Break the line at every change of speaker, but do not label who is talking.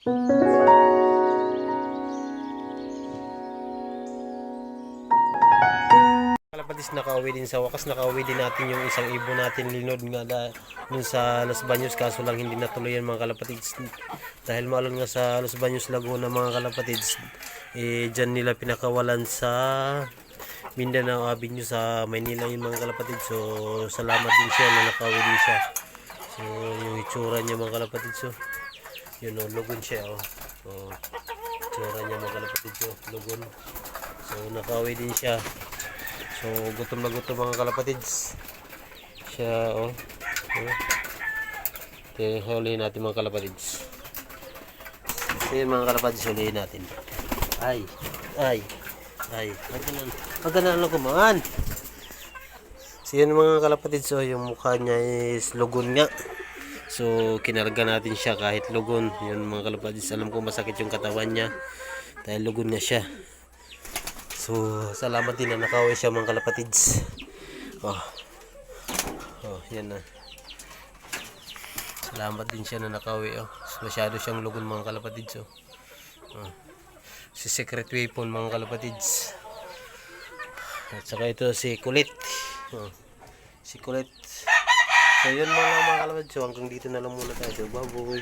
Kalapatis, nakauwi din sa wakas, nakauwi din natin yung isang ibon natin linod nga dun sa Los Baños, kaso lang hindi natuloy yan mga kalapatids dahil maalon nga sa Los Baños, Laguna mga kalapatids. Dyan nila pinakawalan sa Mindanao Avenue sa Maynila yung mga kalapatids. So salamat din siya na nakauwi din siya. So yung itsura niya mga kalapatids, so yun o, lugon siya o. Itsura niya mga kalapatids, o lugon. So nakauwi din siya. So gutom na gutom mga kalapatids siya o. Okay, hulihin natin mga kalapatids. So yun mga kalapatids, hulihin natin. Ay maganda lang kumaan. So yun mga kalapatids, so yung mukha niya is lugon nga. So kinarga natin siya kahit lugon. Yun mga kalapatids, alam ko masakit yung katawan niya dahil lugon na siya. So salamat din na nakauwi siya mga kalapatids. Yan na. Salamat din siya na nakauwi. Masyado siyang lugon mga kalapatids. Si Secret Weapon mga kalapatids. At saka ito si Kulit. Si Kulit. So yun mga kalapatids. So hanggang dito na lang muna tayo. Baboy.